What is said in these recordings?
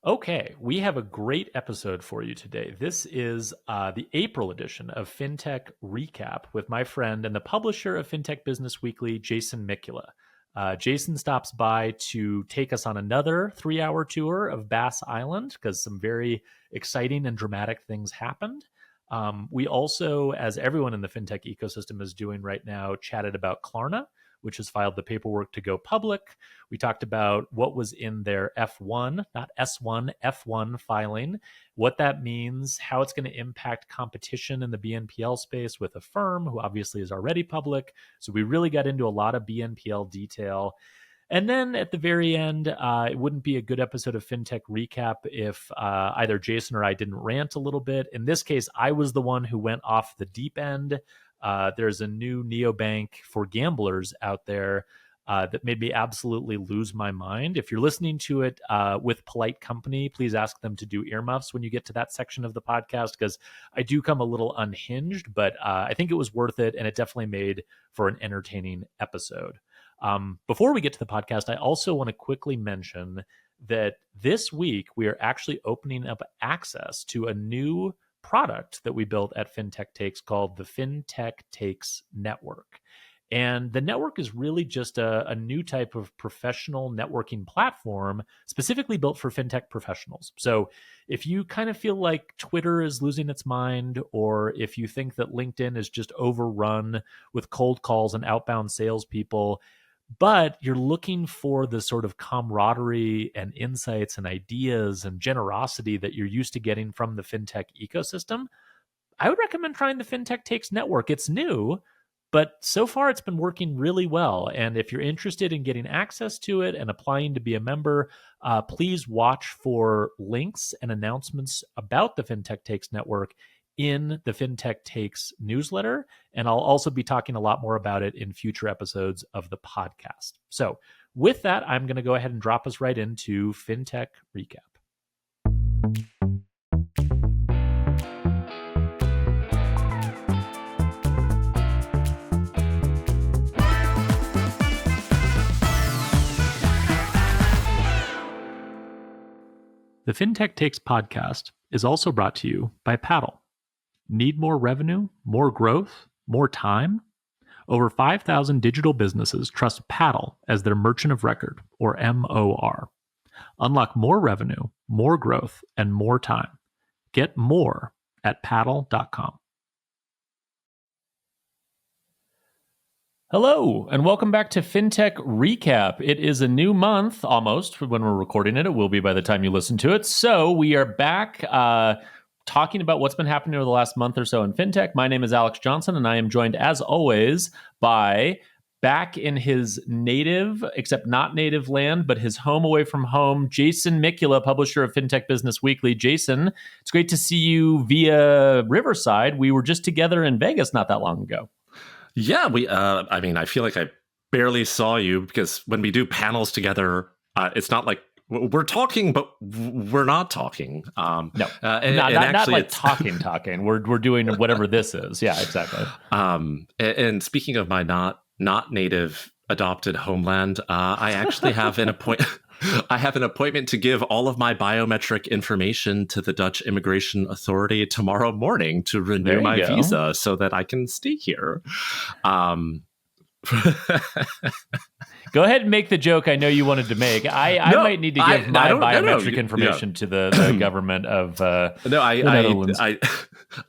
Okay, we have a great episode for you today. This is the April edition of Fintech Recap with my friend and the publisher of Fintech Business Weekly, Jason Mikula. Jason stops by to take us on another 3-hour tour of Bass Island because some very exciting and dramatic things happened. We also, as everyone in the fintech ecosystem is doing right now, chatted about Klarna, which has filed the paperwork to go public. We talked about what was in their F1, not S1, F1 filing, what that means, how it's going to impact competition in the BNPL space with a firm who obviously is already public. So we really got into a lot of BNPL detail. And then at the very end, it wouldn't be a good episode of Fintech Recap if either Jason or I didn't rant a little bit. In this case, I was the one who went off the deep end. There's a new neobank for gamblers out there that made me absolutely lose my mind. If you're listening to it with polite company, please ask them to do earmuffs when you get to that section of the podcast, because I do come a little unhinged, but I think it was worth it, and it definitely made for an entertaining episode. Before we get to the podcast, I also want to quickly mention that this week we are actually opening up access to a new product that we built at Fintech Takes called the Fintech Takes Network. And the network is really just a new type of professional networking platform specifically built for fintech professionals. So if you kind of feel like Twitter is losing its mind, or if you think that LinkedIn is just overrun with cold calls and outbound salespeople, but you're looking for the sort of camaraderie and insights and ideas and generosity that you're used to getting from the fintech ecosystem, I would recommend trying the Fintech Takes Network. It's new, but so far it's been working really well. And if you're interested in getting access to it and applying to be a member, please watch for links and announcements about the Fintech Takes Network in the Fintech Takes newsletter. And I'll also be talking a lot more about it in future episodes of the podcast. So with that, I'm going to go ahead and drop us right into Fintech Recap. The Fintech Takes podcast is also brought to you by Paddle. Need more revenue, more growth, more time? Over 5,000 digital businesses trust Paddle as their merchant of record, or MOR. Unlock more revenue, more growth, and more time. Get more at paddle.com. Hello, and welcome back to Fintech Recap. It is a new month, almost, when we're recording it. It will be by the time you listen to it. So we are back talking about what's been happening over the last month or so in fintech. My name is Alex Johnson, and I am joined, as always, by, back in his native, except not native land, but his home away from home, Jason Mikula, publisher of Fintech Business Weekly. Jason, it's great to see you via Riverside. We were just together in Vegas not that long ago. Yeah, I feel like I barely saw you, because when we do panels together, it's not like we're talking, but we're not talking. No, not like talking. We're doing whatever this is. Yeah, exactly. And speaking of my not native adopted homeland, I actually have an appointment. I have an appointment to give all of my biometric information to the Dutch Immigration Authority tomorrow morning to renew my visa so that I can stay here. Go ahead and make the joke I know you wanted to make. I might need to give my biometric information to the government of the Netherlands. I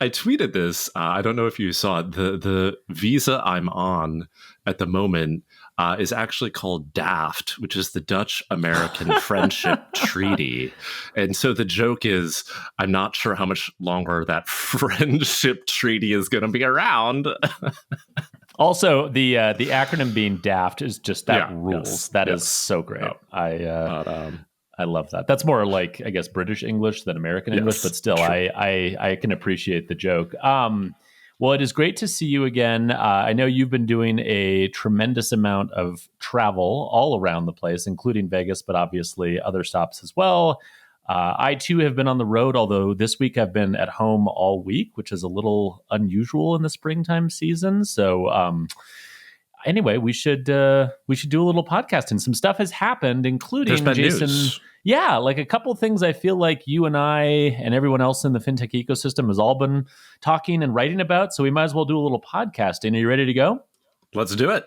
tweeted this. I don't know if you saw it. The visa I'm on at the moment is actually called DAFT, which is the Dutch-American Friendship Treaty. And so the joke is, I'm not sure how much longer that friendship treaty is going to be around. Also, the acronym being DAFT is just rules. That is so great. I love that. That's more like, I guess, British English than American English, but still, I can appreciate the joke. Well, it is great to see you again. I know you've been doing a tremendous amount of travel all around the place, including Vegas, but obviously other stops as well. I, too, have been on the road, although this week I've been at home all week, which is a little unusual in the springtime season. So anyway, we should do a little podcasting. Some stuff has happened, There's including been Jason. news. Yeah, like a couple of things I feel like you and I and everyone else in the fintech ecosystem has all been talking and writing about. So we might as well do a little podcasting. Are you ready to go? Let's do it.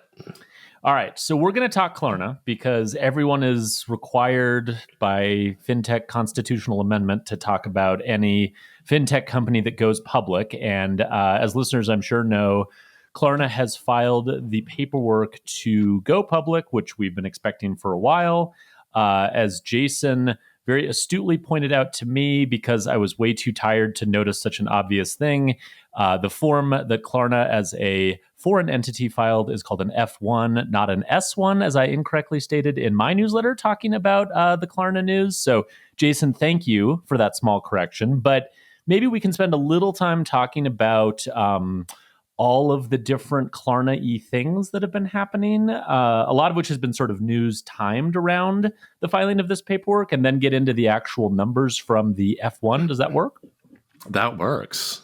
All right, so we're going to talk Klarna because everyone is required by fintech constitutional amendment to talk about any fintech company that goes public. And as listeners, I'm sure know, Klarna has filed the paperwork to go public, which we've been expecting for a while. As Jason very astutely pointed out to me, because I was way too tired to notice such an obvious thing, the form that Klarna as a foreign entity filed is called an F1, not an S1, as I incorrectly stated in my newsletter talking about the Klarna news. So, Jason, thank you for that small correction. But maybe we can spend a little time talking about all of the different Klarna-y things that have been happening, a lot of which has been sort of news timed around the filing of this paperwork, and then get into the actual numbers from the F1. Does that work? That works.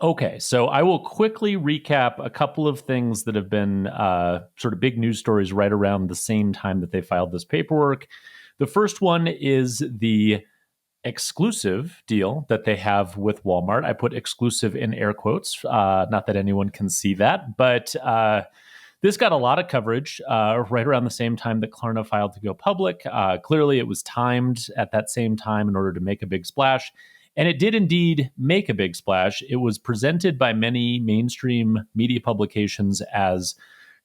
Okay, so I will quickly recap a couple of things that have been sort of big news stories right around the same time that they filed this paperwork. The first one is the exclusive deal that they have with Walmart. I put exclusive in air quotes, not that anyone can see that, but this got a lot of coverage right around the same time that Klarna filed to go public. Clearly, it was timed at that same time in order to make a big splash. And it did indeed make a big splash. It was presented by many mainstream media publications as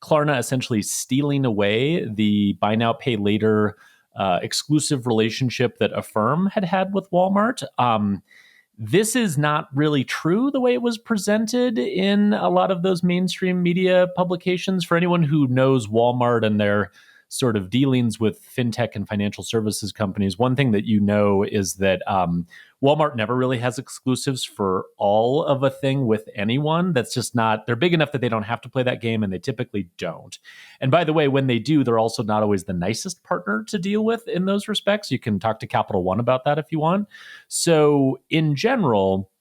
Klarna essentially stealing away the buy now, pay later exclusive relationship that Affirm had with Walmart. This is not really true the way it was presented in a lot of those mainstream media publications. For anyone who knows Walmart and their sort of dealings with fintech and financial services companies, one thing that you know is that Walmart never really has exclusives for all of a thing with anyone. That's just not, they're big enough that they don't have to play that game, and they typically don't. And by the way, when they do, they're also not always the nicest partner to deal with in those respects. You can talk to Capital One about that if you want. So in general,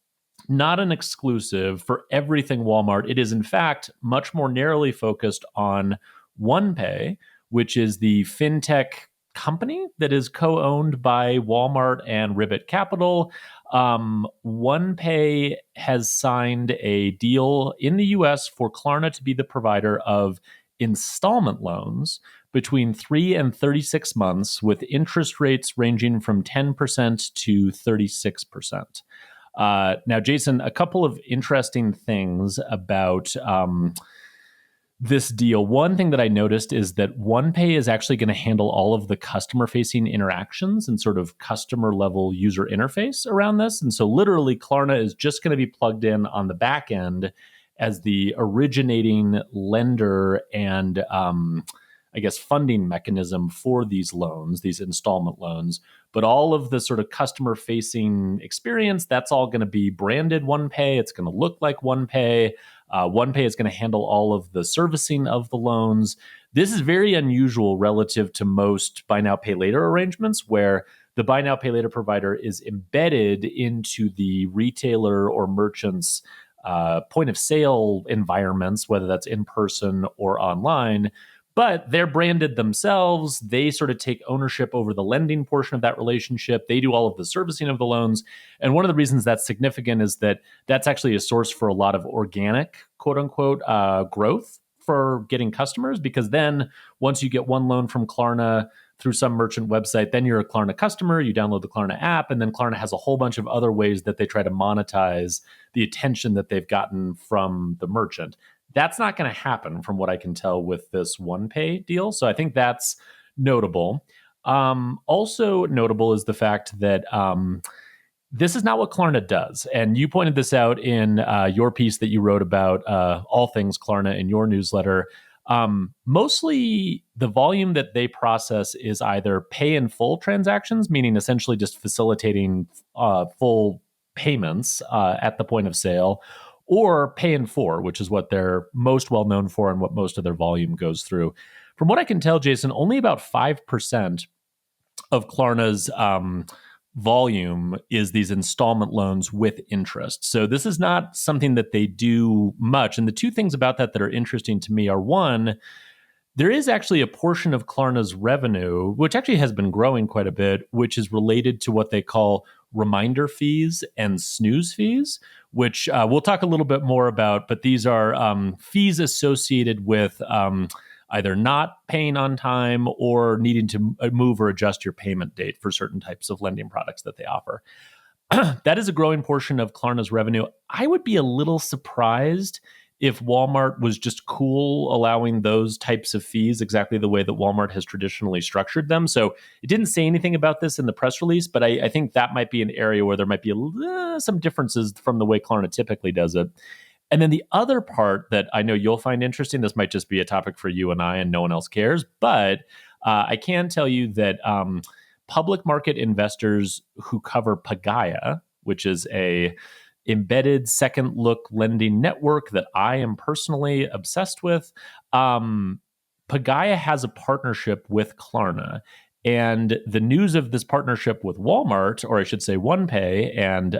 not an exclusive for everything Walmart. It is, in fact, much more narrowly focused on OnePay, which is the fintech company that is co-owned by Walmart and Ribbit Capital. OnePay has signed a deal in the US for Klarna to be the provider of installment loans between 3 and 36 months with interest rates ranging from 10% to 36%. Now, Jason, a couple of interesting things about this deal. One thing that I noticed is that OnePay is actually going to handle all of the customer-facing interactions and sort of customer-level user interface around this. And so literally, Klarna is just going to be plugged in on the back end as the originating lender and I guess, funding mechanism for these loans, these installment loans. But all of the sort of customer-facing experience, that's all going to be branded OnePay. It's going to look like OnePay. OnePay is going to handle all of the servicing of the loans. This is very unusual relative to most buy now, pay later arrangements where the buy now, pay later provider is embedded into the retailer or merchant's point of sale environments, whether that's in person or online. But they're branded themselves. They sort of take ownership over the lending portion of that relationship. They do all of the servicing of the loans. And one of the reasons that's significant is that that's actually a source for a lot of organic, quote unquote, growth for getting customers. Because then once you get one loan from Klarna through some merchant website, then you're a Klarna customer, you download the Klarna app, and then Klarna has a whole bunch of other ways that they try to monetize the attention that they've gotten from the merchant. That's not going to happen from what I can tell with this OnePay deal. So I think that's notable. Also notable is the fact that this is not what Klarna does. And you pointed this out in your piece that you wrote about all things Klarna in your newsletter. Mostly the volume that they process is either pay in full transactions, meaning essentially just facilitating full payments at the point of sale, or pay in four, which is what they're most well known for and what most of their volume goes through. From what I can tell, Jason, only about 5% of Klarna's volume is these installment loans with interest. So this is not something that they do much. And the two things about that that are interesting to me are, one, there is actually a portion of Klarna's revenue, which actually has been growing quite a bit, which is related to what they call reminder fees and snooze fees, which we'll talk a little bit more about. But these are fees associated with either not paying on time or needing to move or adjust your payment date for certain types of lending products that they offer. That is a growing portion of Klarna's revenue. I would be a little surprised if Walmart was just cool allowing those types of fees exactly the way that Walmart has traditionally structured them. So it didn't say anything about this in the press release, but I think that might be an area where there might be some differences from the way Klarna typically does it. And then the other part that I know you'll find interesting, this might just be a topic for you and I and no one else cares, but I can tell you that public market investors who cover Pagaya, which is a embedded second look lending network that I am personally obsessed with, Pagaya has a partnership with Klarna. And the news of this partnership with Walmart, or I should say OnePay and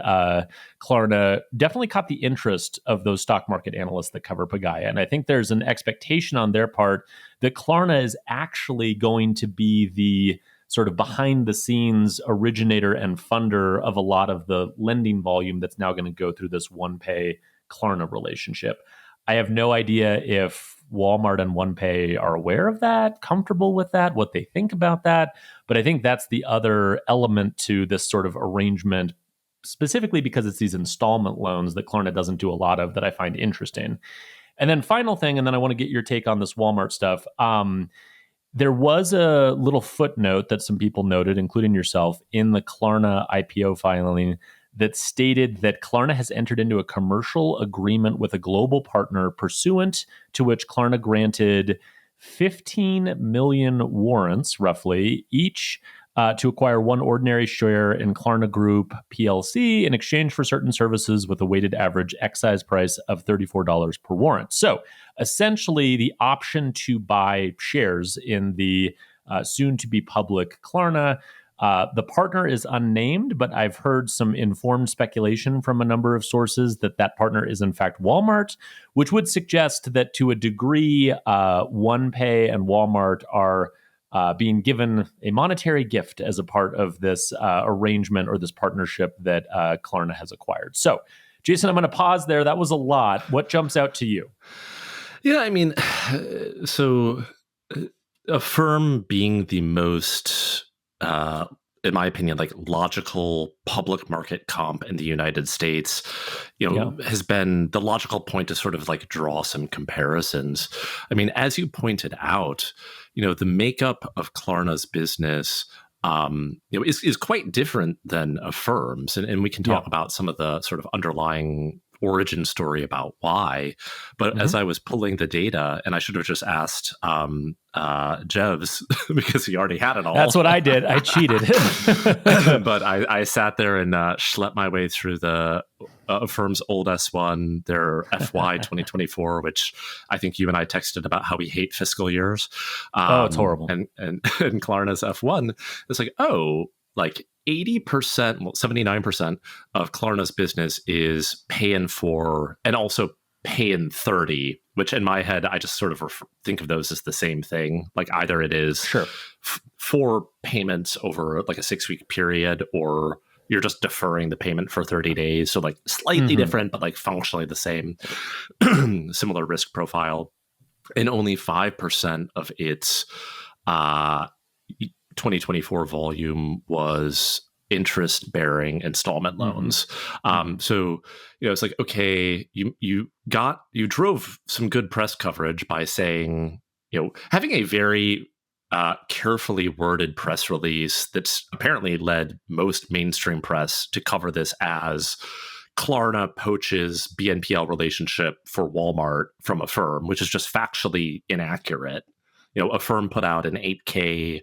Klarna, definitely caught the interest of those stock market analysts that cover Pagaya. And I think there's an expectation on their part that Klarna is actually going to be the sort of behind the scenes originator and funder of a lot of the lending volume that's now going to go through this OnePay Klarna relationship. I have no idea if Walmart and OnePay are aware of that, comfortable with that, what they think about that. But I think that's the other element to this sort of arrangement, specifically because it's these installment loans that Klarna doesn't do a lot of, that I find interesting. And then final thing, and then I want to get your take on this Walmart stuff. There was a little footnote that some people noted, including yourself, in the Klarna IPO filing that stated that Klarna has entered into a commercial agreement with a global partner pursuant to which Klarna granted 15 million warrants, roughly, each to acquire one ordinary share in Klarna Group PLC in exchange for certain services with a weighted average exercise price of $34 per warrant. So essentially, the option to buy shares in the soon-to-be public Klarna. The partner is unnamed, but I've heard some informed speculation from a number of sources that that partner is in fact Walmart, which would suggest that to a degree, OnePay and Walmart are being given a monetary gift as a part of this arrangement or this partnership that Klarna has acquired. So, Jason, I'm going to pause there. That was a lot. What jumps out to you? Yeah, I mean, so Affirm being the most, in my opinion, like logical public market comp in the United States, has been the logical point to sort of like draw some comparisons. I mean, as you pointed out, the makeup of Klarna's business, is quite different than Affirm's, and we can talk about some of the sort of underlying origin story about why. But as I was pulling the data, and I should have just asked Jevs because he already had it all. That's what I did. I cheated. But I sat there and schlepped my way through the Affirm's old S1, their FY 2024, which I think you and I texted about how we hate fiscal years. It's horrible. And Klarna's F1, it's like, like 80%, 79% of Klarna's business is paying for and also paying 30, which in my head, I just sort of think of those as the same thing. Like either it is for payments over like a 6-week period, or you're just deferring the payment for 30 days. So like slightly different, but like functionally the same, similar risk profile. And only 5% of its 2024 volume was interest-bearing installment loans. So, it's like, okay, you drove some good press coverage by saying, having a very carefully worded press release that's apparently led most mainstream press to cover this as Klarna poaches BNPL relationship for Walmart from Affirm, which is just factually inaccurate. Affirm put out an 8K,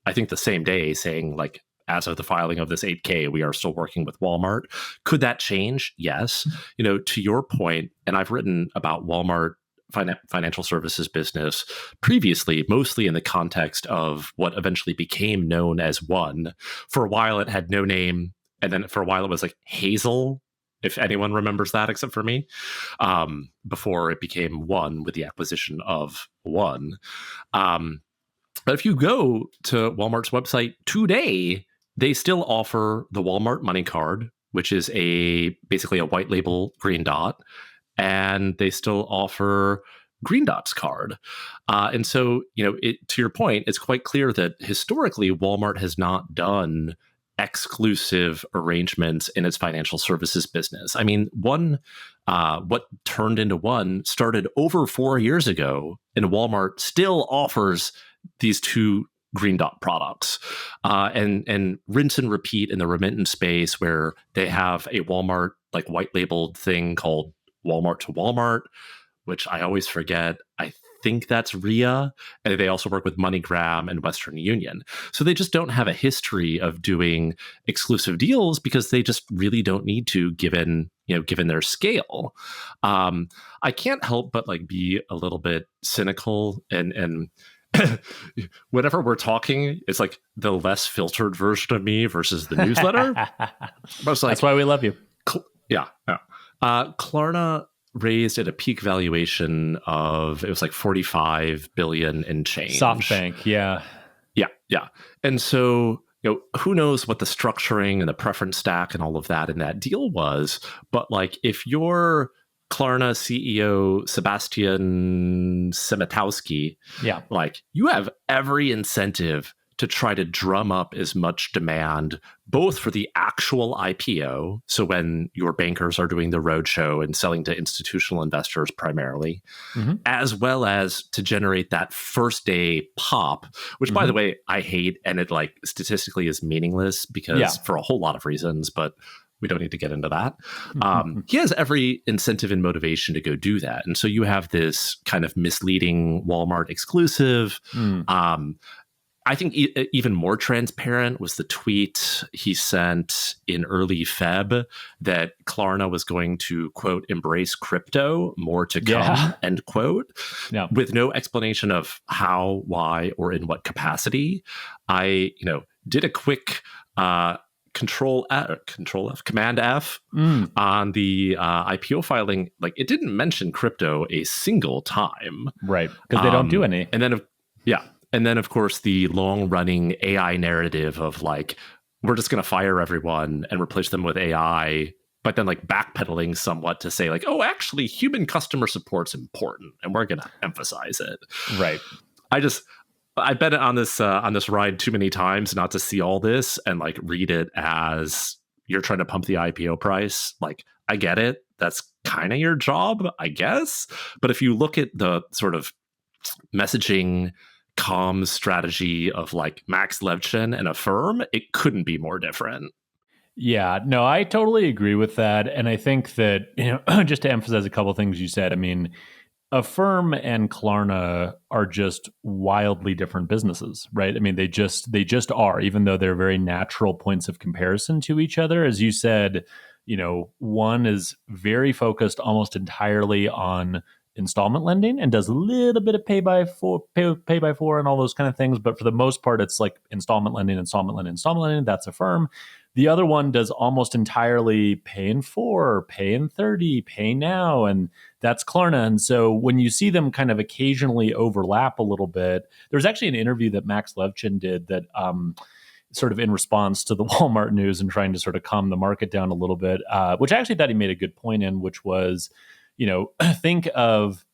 I think the same day, saying like, as of the filing of this 8K, we are still working with Walmart. Could that change? Yes. To your point, and I've written about Walmart financial services business previously, mostly in the context of what eventually became known as One. For a while, it had no name. And then for a while, it was like Hazel, if anyone remembers that, except for me, before it became One with the acquisition of One. But if you go to Walmart's website today, they still offer the Walmart Money Card, which is basically a white label Green Dot, and they still offer Green Dot's card. And so, to your point, it's quite clear that historically Walmart has not done exclusive arrangements in its financial services business. I mean, what turned into One started over 4 years ago, and Walmart still offers these two Green Dot products, and rinse and repeat in the remittance space, where they have a Walmart like white labeled thing called Walmart to Walmart, which I always forget. I think that's RIA, and they also work with MoneyGram and Western Union. So they just don't have a history of doing exclusive deals because they just really don't need to, given their scale. I can't help but like be a little bit cynical and whenever we're talking, it's like the less filtered version of me versus the newsletter. That's why we love you. Yeah. Klarna raised at a peak valuation of, it was like 45 billion and change. SoftBank, yeah. Yeah. And so, who knows what the structuring and the preference stack and all of that in that deal was, but like if you're Klarna CEO Sebastian Semitowski, like you have every incentive to try to drum up as much demand, both for the actual IPO, so when your bankers are doing the roadshow and selling to institutional investors primarily, as well as to generate that first day pop, which by the way, I hate, and it like statistically is meaningless because for a whole lot of reasons, but we don't need to get into that. He has every incentive and motivation to go do that. And so you have this kind of misleading Walmart exclusive. I think even more transparent was the tweet he sent in early Feb that Klarna was going to, quote, embrace crypto, more to come, end quote, with no explanation of how, why, or in what capacity. I, did a quick Command F on the IPO filing. Like it didn't mention crypto a single time, right? Because they don't do any. And then of course the long running AI narrative of like we're just going to fire everyone and replace them with AI, but then like backpedaling somewhat to say like, oh, actually human customer support's important and we're going to emphasize it. Right. I've been on this ride too many times not to see all this and like read it as you're trying to pump the IPO price. Like, I get it. That's kind of your job, I guess. But if you look at the sort of messaging comms strategy of like Max Levchin and Affirm, it couldn't be more different. Yeah, no, I totally agree with that. And I think that, just to emphasize a couple of things you said, I mean, Affirm and Klarna are just wildly different businesses, right? I mean, they just are, even though they're very natural points of comparison to each other. As you said, one is very focused almost entirely on installment lending and does a little bit of pay by four and all those kind of things. But for the most part, it's like installment lending. That's Affirm. The other one does almost entirely pay in 4, pay in 30, pay now, and that's Klarna. And so when you see them kind of occasionally overlap a little bit, there's actually an interview that Max Levchin did that sort of in response to the Walmart news and trying to sort of calm the market down a little bit, which I actually thought he made a good point in, which was, think of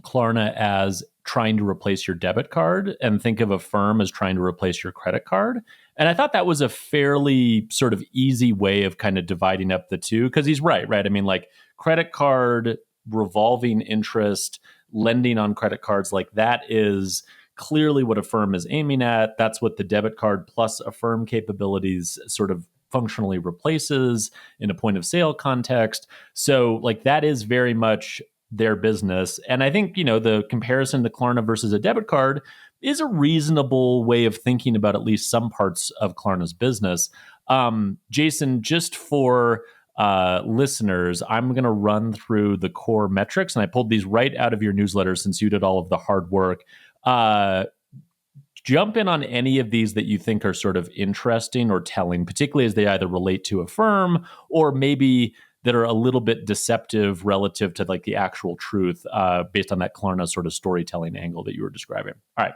Klarna as trying to replace your debit card and think of Affirm as trying to replace your credit card. And I thought that was a fairly sort of easy way of kind of dividing up the two, because he's right? I mean, like credit card, revolving interest, lending on credit cards, like that is clearly what Affirm is aiming at. That's what the debit card plus Affirm capabilities sort of functionally replaces in a point of sale context. So like that is very much their business. And I think, the comparison to Klarna versus a debit card is a reasonable way of thinking about at least some parts of Klarna's business. Jason, just for listeners, I'm going to run through the core metrics, and I pulled these right out of your newsletter since you did all of the hard work. Jump in on any of these that you think are sort of interesting or telling, particularly as they either relate to a firm or maybe that are a little bit deceptive relative to like the actual truth based on that Klarna sort of storytelling angle that you were describing. All right.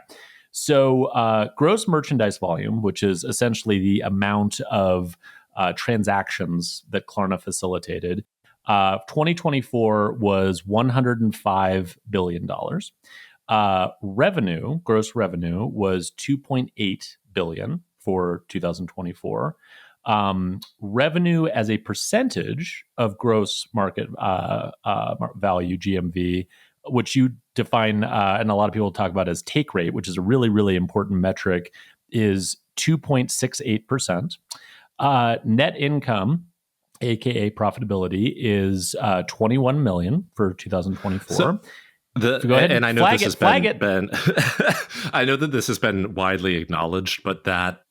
So gross merchandise volume, which is essentially the amount of transactions that Klarna facilitated, 2024 was $105 billion. Gross revenue was 2.8 billion for 2024. Revenue as a percentage of gross market value, GMV, which you define, and a lot of people talk about as take rate, which is a really, really important metric, is 2.68%. Net income, aka profitability, is 21 million for 2024. So go ahead and I know this has been I know that this has been widely acknowledged, but that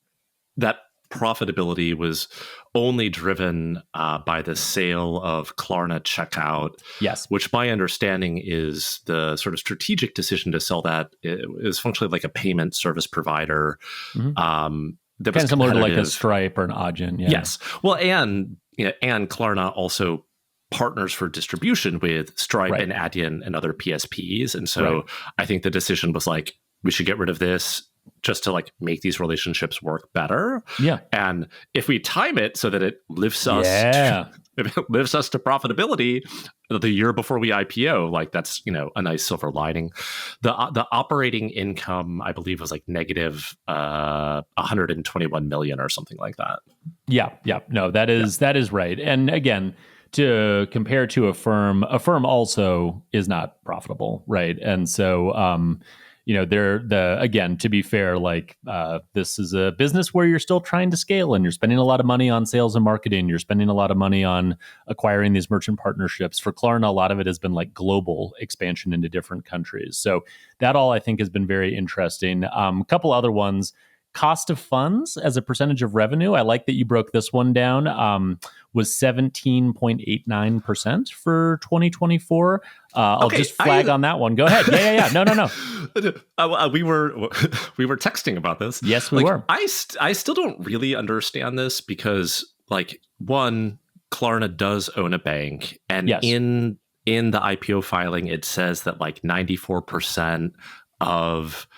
profitability was only driven by the sale of Klarna Checkout. Yes, which my understanding is the sort of strategic decision to sell that is functionally like a payment service provider. Mm-hmm. That was kind of similar to like a Stripe or an Adyen. Yeah. Yes. Well, and Klarna also partners for distribution with Stripe and Adyen and other PSPs. And so I think the decision was like, we should get rid of this just to like make these relationships work better. Yeah. And if we time it so that it lifts us to profitability the year before we IPO, like that's, a nice silver lining. The operating income, I believe, was like negative 121 million or something like that. Yeah. No, that is right. And again, to compare to a firm also is not profitable, right? And so again, to be fair, like this is a business where you're still trying to scale and you're spending a lot of money on sales and marketing. You're spending a lot of money on acquiring these merchant partnerships. For Klarna, a lot of it has been like global expansion into different countries. So that all I think has been very interesting. A couple other ones. Cost of funds as a percentage of revenue. I like that you broke this one down. Was 17.89% for 2024. I'll just flag on that one. Go ahead. Yeah. No. We were texting about this. Yes, we were. I still don't really understand this because, like, one, Klarna does own a bank, and in the IPO filing, it says that like 94% of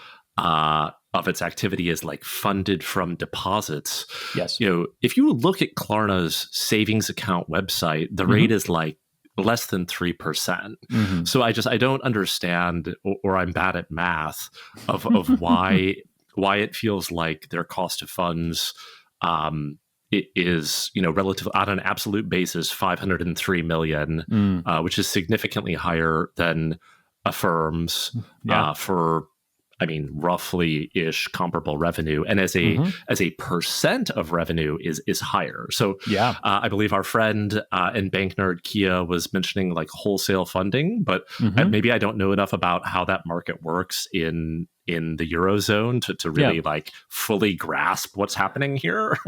its activity is like funded from deposits. Yes. If you look at Klarna's savings account website, the rate is like less than 3%. Mm-hmm. So I don't understand, or I'm bad at math of why it feels like their cost of funds it is, relative on an absolute basis, 503 million, which is significantly higher than Affirm's for, roughly-ish comparable revenue, and as a percent of revenue is higher. So I believe our friend and bank nerd Kia was mentioning like wholesale funding, but maybe I don't know enough about how that market works in the Eurozone to really like fully grasp what's happening here.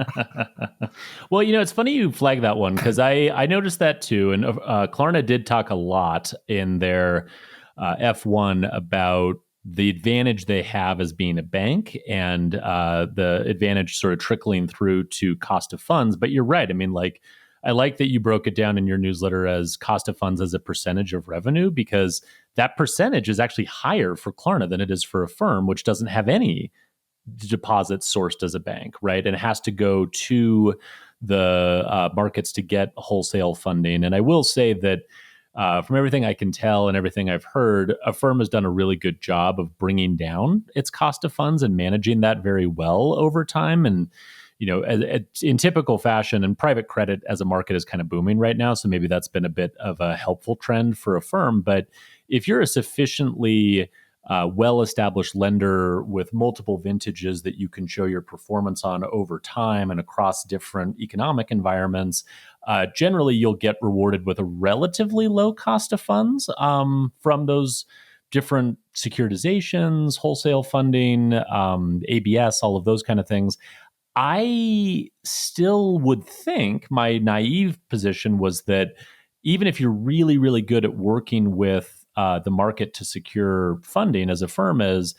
Well, it's funny you flag that one because I noticed that too, and Klarna did talk a lot in their F1 about the advantage they have as being a bank and the advantage sort of trickling through to cost of funds. But you're right. I like that you broke it down in your newsletter as cost of funds as a percentage of revenue, because that percentage is actually higher for Klarna than it is for a firm, which doesn't have any deposits sourced as a bank, right? And it has to go to the markets to get wholesale funding. And I will say that from everything I can tell and everything I've heard, Affirm has done a really good job of bringing down its cost of funds and managing that very well over time. And, in typical fashion, and private credit as a market is kind of booming right now. So maybe that's been a bit of a helpful trend for Affirm. But if you're a sufficiently well-established lender with multiple vintages that you can show your performance on over time and across different economic environments, generally you'll get rewarded with a relatively low cost of funds from those different securitizations, wholesale funding, ABS, all of those kind of things. I still would think my naive position was that even if you're really, really good at working with the market to secure funding as a firm is,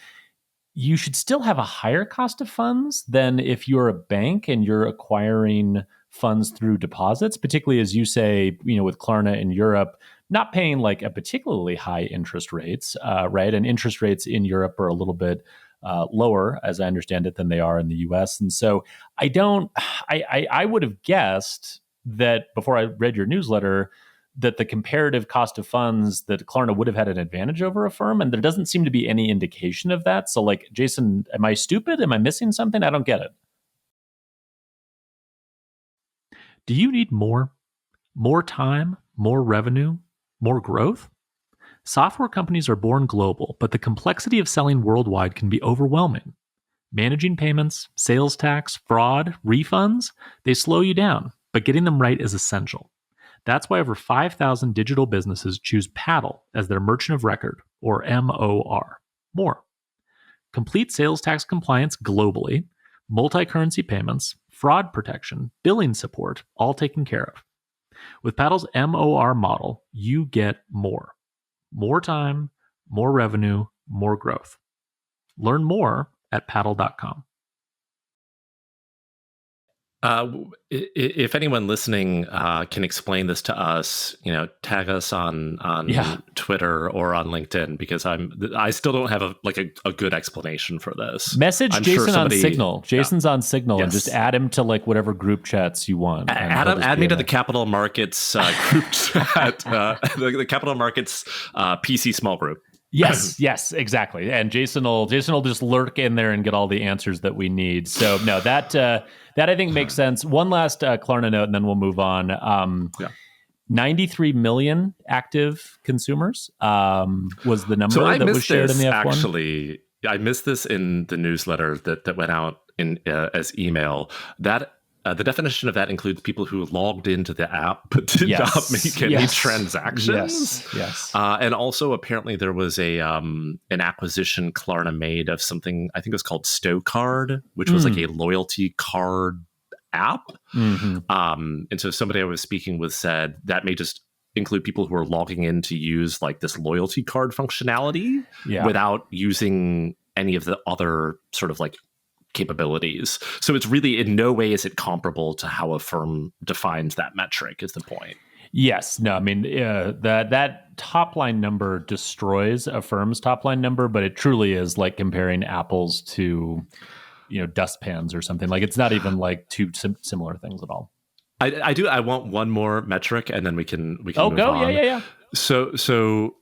you should still have a higher cost of funds than if you're a bank and you're acquiring funds through deposits, particularly as you say, with Klarna in Europe, not paying like a particularly high interest rates, right? And interest rates in Europe are a little bit lower, as I understand it, than they are in the US. And so I would have guessed that before I read your newsletter, that the comparative cost of funds that Klarna would have had an advantage over a firm. And there doesn't seem to be any indication of that. So like, Jason, am I stupid? Am I missing something? I don't get it. Do you need more? More time? More revenue? More growth? Software companies are born global, but the complexity of selling worldwide can be overwhelming. Managing payments, sales tax, fraud, refunds, they slow you down, but getting them right is essential. That's why over 5,000 digital businesses choose Paddle as their merchant of record, or MOR. More. Complete sales tax compliance globally, multi-currency payments, fraud protection, billing support, all taken care of. With Paddle's MOR model, you get more. More time, more revenue, more growth. Learn more at paddle.com. If anyone listening can explain this to us, tag us on Twitter or on LinkedIn, because I still don't have a good explanation for this. Message Jason on Signal. Jason's on Signal, Yes. and just add him to like whatever group chats you want. Add me to the Capital Markets group chat, the Capital Markets PC small group. Yes, exactly. And Jason will just lurk in there and get all the answers that we need. So no, that I think makes sense. One last Klarna note, and then we'll move on. 93 million active consumers was the number that was shared in the F1. Actually, I missed this in the newsletter that went out in as email. That the definition of that includes people who logged into the app but did not make any transactions. Yes. And also, apparently, there was an acquisition Klarna made of something, I think it was called Stocard, which was like a loyalty card app. Mm-hmm. And so somebody I was speaking with said that may just include people who are logging in to use like this loyalty card functionality without using any of the other sort of like capabilities. So it's really in no way is it comparable to how a firm defines that metric, is the point. Yes. No, I mean, that top line number destroys a firm's top line number, but it truly is like comparing apples to, dustpans or something. Like it's not even like two similar things at all. I want one more metric, and then we can move on. Yeah. So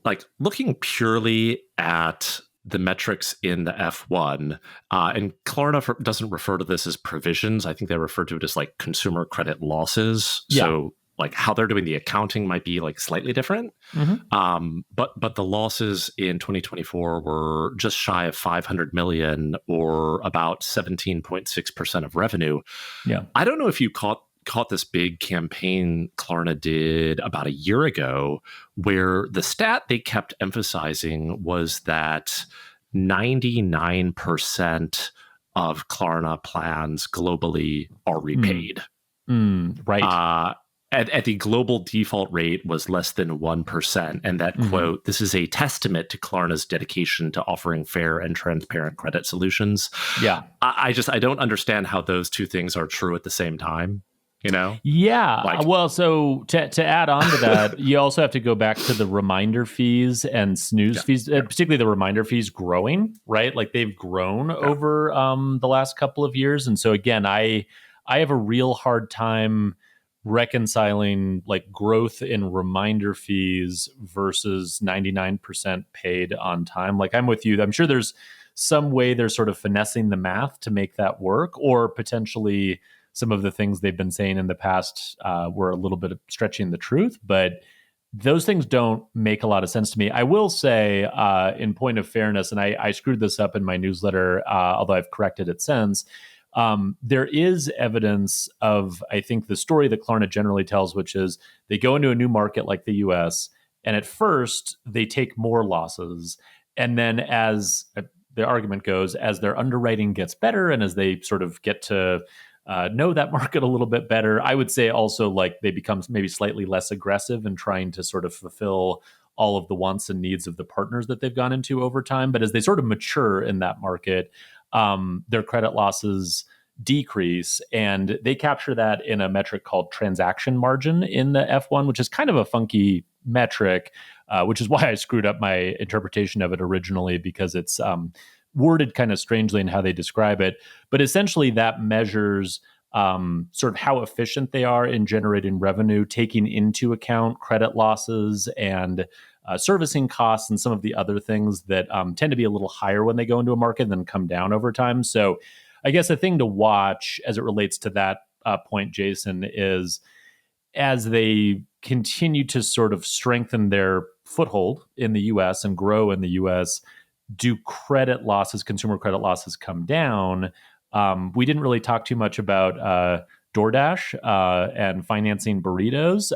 like looking purely at the metrics in the F1, and Klarna doesn't refer to this as provisions. I think they refer to it as like consumer credit losses. Yeah. So like how they're doing the accounting might be like slightly different. Mm-hmm. But the losses in 2024 were just shy of 500 million, or about 17.6% of revenue. Yeah. I don't know if you caught this big campaign Klarna did about a year ago, where the stat they kept emphasizing was that 99% of Klarna plans globally are repaid. Right. At the global default rate was less than 1%. And that quote, "This is a testament to Klarna's dedication to offering fair and transparent credit solutions." Yeah. I don't understand how those two things are true at the same time. Yeah. Well, so to add on to that, you also have to go back to the reminder fees and snooze fees, particularly the reminder fees growing, right? Like they've grown over the last couple of years. And so again, I have a real hard time reconciling like growth in reminder fees versus 99% paid on time. Like I'm with you. I'm sure there's some way they're sort of finessing the math to make that work, or potentially some of the things they've been saying in the past were a little bit of stretching the truth, but those things don't make a lot of sense to me. I will say, in point of fairness, and I screwed this up in my newsletter, although I've corrected it since, there is evidence of, I think, the story that Klarna generally tells, which is they go into a new market like the US, and at first they take more losses. And then as the argument goes, as their underwriting gets better and as they sort of get to know that market a little bit better, I would say also like they become maybe slightly less aggressive in trying to sort of fulfill all of the wants and needs of the partners that they've gone into over time. But as they sort of mature in that market, their credit losses decrease, and they capture that in a metric called transaction margin in the F1, which is kind of a funky metric, which is why I screwed up my interpretation of it originally, because it's worded kind of strangely in how they describe it. But essentially that measures sort of how efficient they are in generating revenue, taking into account credit losses and servicing costs and some of the other things that tend to be a little higher when they go into a market and then come down over time. So I guess a thing to watch as it relates to that point, Jason, is as they continue to sort of strengthen their foothold in the US and grow in the US, do credit losses, consumer credit losses, come down? We didn't really talk too much about DoorDash and financing burritos.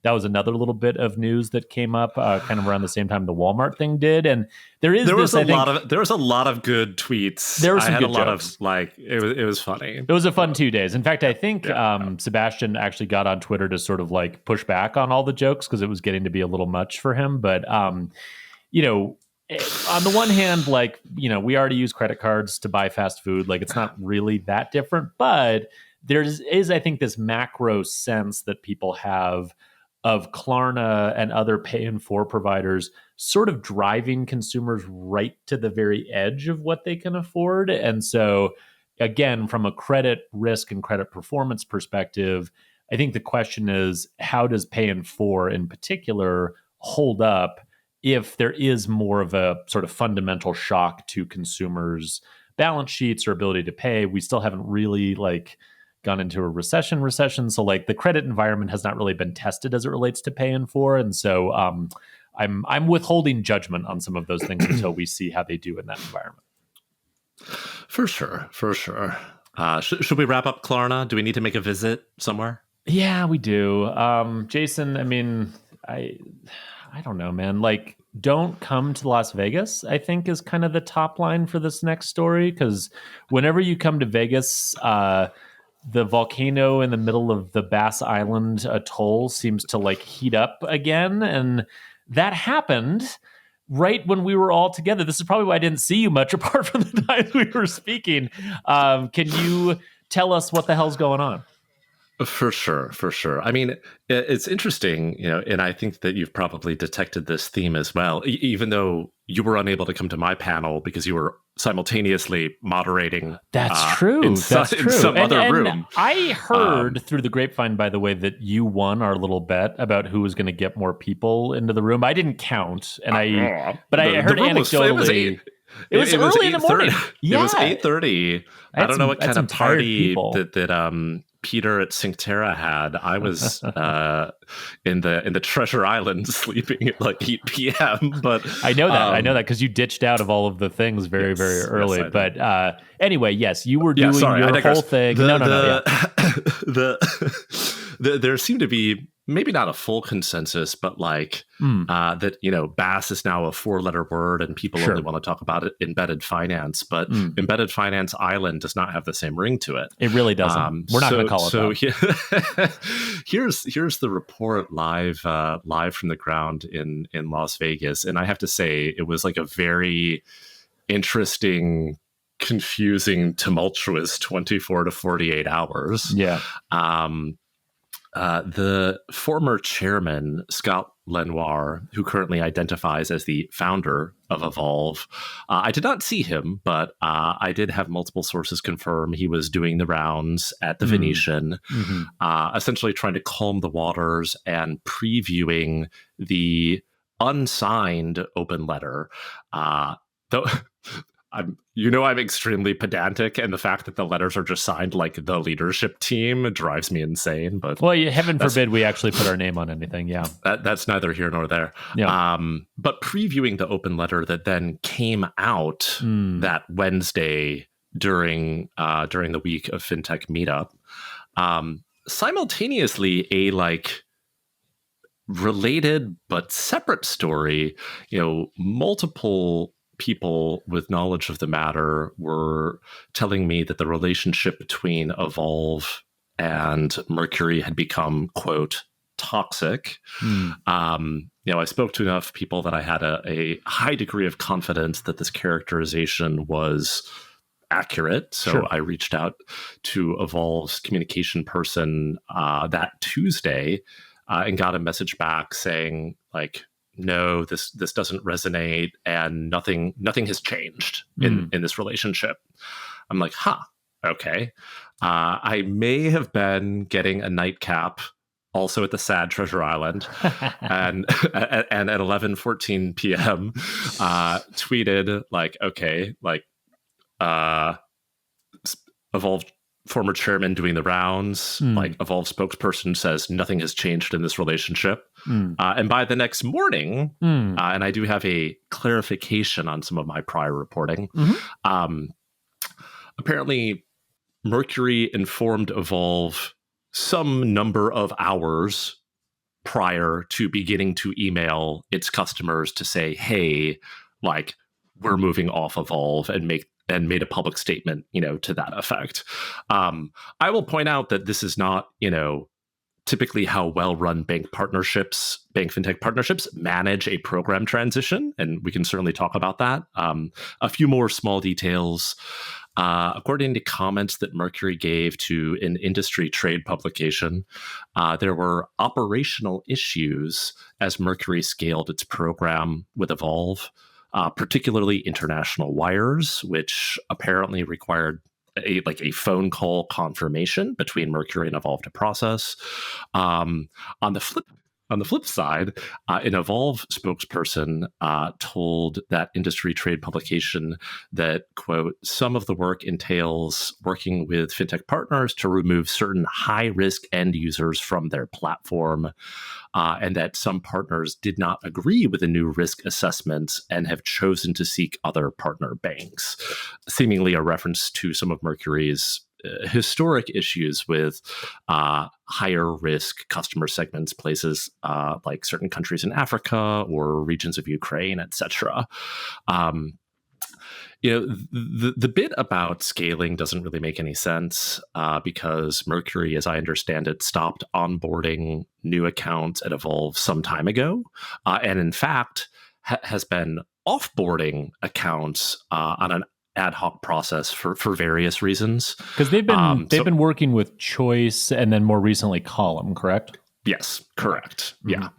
That was another little bit of news that came up kind of around the same time the Walmart thing did. And there was a lot of good tweets. There were some I had good a lot jokes. of like it was funny. It was a fun 2 days. In fact, I think Sebastian actually got on Twitter to sort of like push back on all the jokes because it was getting to be a little much for him. But you know, on the one hand, like, you know, we already use credit cards to buy fast food. Like, it's not really that different, but there is, I think, this macro sense that people have of Klarna and other pay and for providers sort of driving consumers right to the very edge of what they can afford. And so, again, from a credit risk and credit performance perspective, I think the question is, how does pay and for in particular hold up if there is more of a sort of fundamental shock to consumers' balance sheets or ability to pay? We still haven't really like gone into a recession. So like the credit environment has not really been tested as it relates to pay and for. And so I'm withholding judgment on some of those things until we see how they do in that environment. For sure. Should we wrap up Klarna? Do we need to make a visit somewhere? Yeah, we do. Jason, I mean, I don't know, man. Like, don't come to Las Vegas, I think, is kind of the top line for this next story. Because whenever you come to Vegas, the volcano in the middle of the Bass Island Atoll seems to like heat up again. And that happened right when we were all together. This is probably why I didn't see you much apart from the times we were speaking. Can you tell us what the hell's going on? For sure. I mean, it's interesting, you know, and I think that you've probably detected this theme as well, even though you were unable to come to my panel because you were simultaneously moderating. That's true. In some other room. I heard through the grapevine, by the way, that you won our little bet about who was going to get more people into the room. I didn't count, and I heard anecdotally. It was early in the morning. Yeah. It was 8:30. I don't know what kind of party that Peter at Synctera had. I was in the Treasure Island sleeping at like 8 p.m. But I know that because you ditched out of all of the things very early. Yes, but anyway, yes, you were doing your whole thing. There seemed to be maybe not a full consensus, but like that, you know, Bass is now a 4-letter word and people only want to talk about it, embedded finance, but embedded finance island does not have the same ring to it. It really doesn't. We're not going to call it that. Here's the report live from the ground in Las Vegas. And I have to say, it was like a very interesting, confusing, tumultuous 24 to 48 hours. Yeah. The former chairman, Scott Lenoir, who currently identifies as the founder of Evolv, I did not see him, but I did have multiple sources confirm he was doing the rounds at the Venetian, essentially trying to calm the waters and previewing the unsigned open letter. Though I'm extremely pedantic, and the fact that the letters are just signed like the leadership team drives me insane. But heaven forbid we actually put our name on anything. Yeah, that's neither here nor there. Yeah. But previewing the open letter that then came out that Wednesday during the week of FinTech Meetup, simultaneously a like related but separate story. You know, multiple people with knowledge of the matter were telling me that the relationship between Evolv and Mercury had become, quote, toxic. I spoke to enough people that I had a high degree of confidence that this characterization was accurate. So Sure. I reached out to Evolv's communication person that Tuesday and got a message back saying, like, no, this doesn't resonate, and nothing has changed in this relationship. I'm like, okay. I may have been getting a nightcap also at the sad Treasure Island, and at 11:14 p.m. Tweeted like, okay, like Evolv former chairman doing the rounds, like Evolv spokesperson says nothing has changed in this relationship. And by the next morning, and I do have a clarification on some of my prior reporting, apparently Mercury informed Evolv some number of hours prior to beginning to email its customers to say, hey, like, we're moving off Evolv, and made a public statement, to that effect. I will point out that this is not, typically how well-run bank fintech partnerships manage a program transition, and we can certainly talk about that. A few more small details. According to comments that Mercury gave to an industry trade publication, there were operational issues as Mercury scaled its program with Evolv, particularly international wires, which apparently required a phone call confirmation between Mercury and Evolv to process. On the flip side, an Evolv spokesperson told that industry trade publication that, quote, some of the work entails working with fintech partners to remove certain high-risk end users from their platform, and that some partners did not agree with the new risk assessments and have chosen to seek other partner banks, seemingly a reference to some of Mercury's historic issues with higher risk customer segments, places like certain countries in Africa or regions of Ukraine, etc. The bit about scaling doesn't really make any sense because Mercury, as I understand it, stopped onboarding new accounts at Evolv some time ago, and in fact has been offboarding accounts on an ad hoc process for various reasons. Because they've been working with Choice and then more recently Column, correct? Yes, correct. Yeah.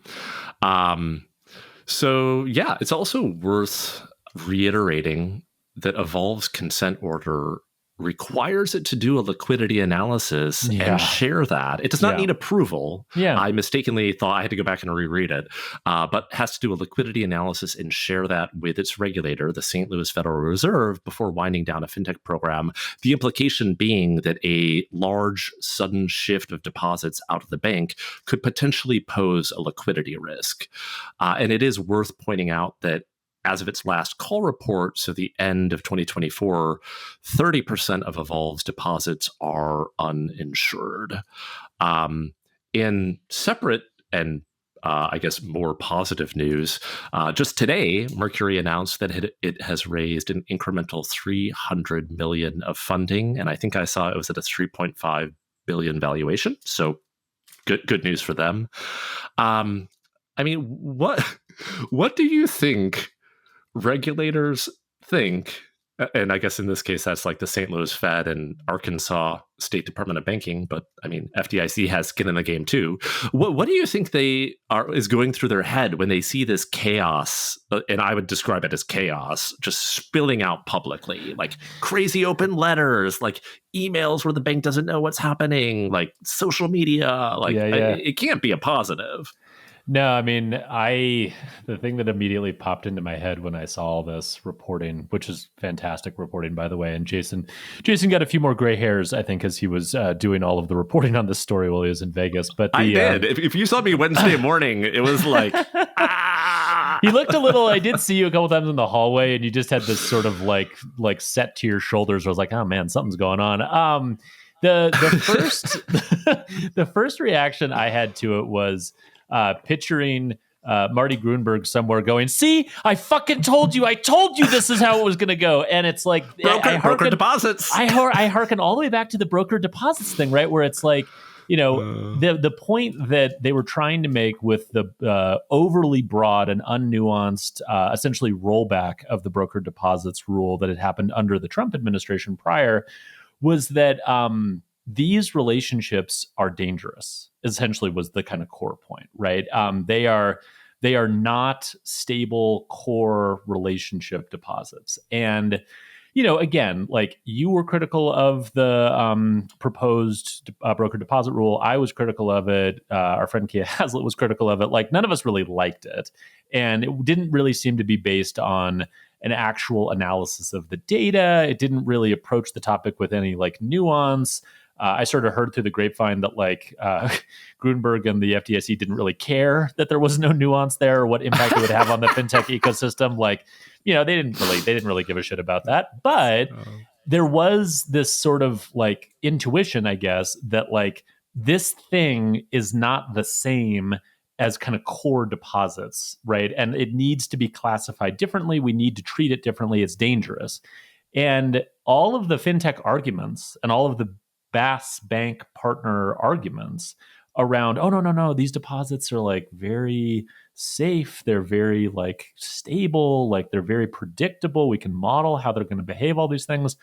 It's also worth reiterating that Evolv's consent order requires it to do a liquidity analysis and share that. It does not need approval. I mistakenly thought I had to go back and reread it, but has to do a liquidity analysis and share that with its regulator, the St. Louis Federal Reserve, before winding down a fintech program. The implication being that a large, sudden shift of deposits out of the bank could potentially pose a liquidity risk. And it is worth pointing out that as of its last call report, so the end of 2024, 30% of Evolv's deposits are uninsured. In separate and I guess more positive news, just today, Mercury announced that it has raised an incremental $300 million of funding, and I think I saw it was at a $3.5 billion valuation. So good news for them. What do you think regulators think, and I guess in this case that's like the St. Louis Fed and Arkansas State Department of Banking, but I mean FDIC has skin in the game too. What do you think is going through their head when they see this chaos, and I would describe it as chaos, just spilling out publicly, like crazy open letters, like emails where the bank doesn't know what's happening, like social media, it can't be a positive. No, I mean, the thing that immediately popped into my head when I saw all this reporting, which is fantastic reporting, by the way, and Jason got a few more gray hairs, I think, as he was doing all of the reporting on this story while he was in Vegas. But I did. If you saw me Wednesday morning, it was like, He looked a little. I did see you a couple times in the hallway, and you just had this sort of like set to your shoulders. I was like, oh man, something's going on. The first the first reaction I had to it was picturing Marty Grunberg somewhere going, see, I fucking told you this is how it was going to go. And it's like, broker deposits. I hearken all the way back to the broker deposits thing, right? Where it's like, the point that they were trying to make with the overly broad and unnuanced, essentially rollback of the broker deposits rule that had happened under the Trump administration prior was that these relationships are dangerous, essentially was the kind of core point, right? They are not stable core relationship deposits. And again, like you were critical of the proposed broker deposit rule. I was critical of it. Our friend Kia Hazlitt was critical of it. Like none of us really liked it. And it didn't really seem to be based on an actual analysis of the data. It didn't really approach the topic with any like nuance. I sort of heard through the grapevine that like Grunberg and the FDIC didn't really care that there was no nuance there or what impact it would have on the fintech ecosystem. Like, they didn't really give a shit about that. But there was this sort of like intuition, I guess, that like this thing is not the same as kind of core deposits, right? And it needs to be classified differently. We need to treat it differently. It's dangerous. And all of the fintech arguments and all of the BaaS bank partner arguments around, oh, no, these deposits are like very safe. They're very like stable, like they're very predictable. We can model how they're going to behave, all these things.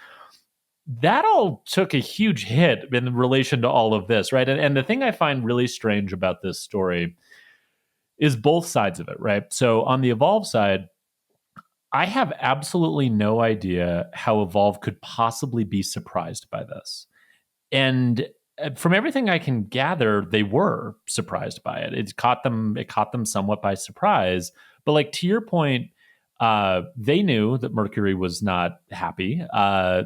That all took a huge hit in relation to all of this, right? And the thing I find really strange about this story is both sides of it, right? So on the Evolv side, I have absolutely no idea how Evolv could possibly be surprised by this. And from everything I can gather, they were surprised by it. It caught them somewhat by surprise. But like to your point, they knew that Mercury was not happy.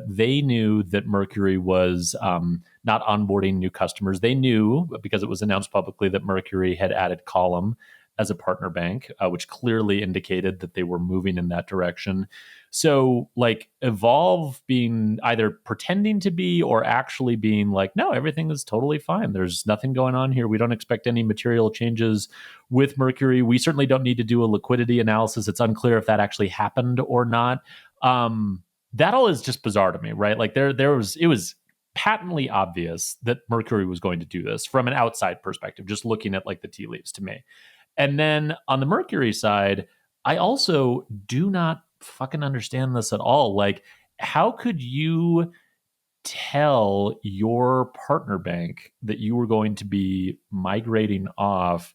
They knew that Mercury was not onboarding new customers. They knew, because it was announced publicly, that Mercury had added Column as a partner bank, which clearly indicated that they were moving in that direction. So like Evolv being either pretending to be or actually being like, no, everything is totally fine. There's nothing going on here. We don't expect any material changes with Mercury. We certainly don't need to do a liquidity analysis. It's unclear if that actually happened or not. That all is just bizarre to me, right? Like it was patently obvious that Mercury was going to do this from an outside perspective, just looking at like the tea leaves to me. And then on the Mercury side, I also do not fucking understand this at all. Like, how could you tell your partner bank that you were going to be migrating off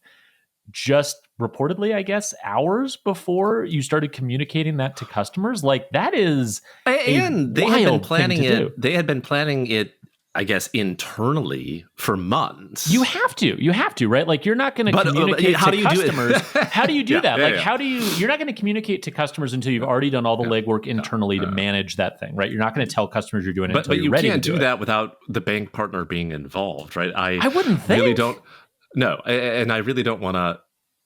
just reportedly, I guess, hours before you started communicating that to customers? Like, that is and they had been planning it. They had been planning it, I guess, internally for months. You have to, right? Like, you're not going to communicate to customers. How do you do that? Like, how do you're not going to communicate to customers until you've already done all the legwork internally to manage that thing, right? You're not going to tell customers you're doing it until you're ready to do it. But you can't do that without the bank partner being involved, right? I wouldn't think. Really don't. No, and I really don't want to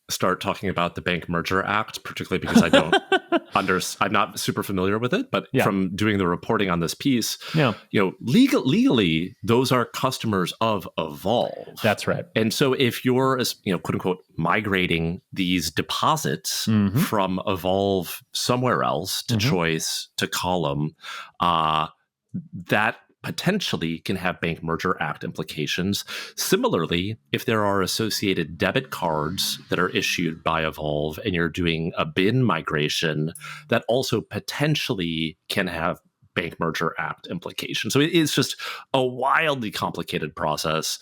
start talking about the Bank Merger Act, particularly because I don't I'm not super familiar with it, but from doing the reporting on this piece, legally, those are customers of Evolv. That's right. And so if you're, quote unquote, migrating these deposits from Evolv somewhere else to Choice, to Column, that potentially can have Bank Merger Act implications. Similarly, if there are associated debit cards that are issued by Evolv and you're doing a BIN migration, that also potentially can have Bank Merger Act implications. So it is just a wildly complicated process.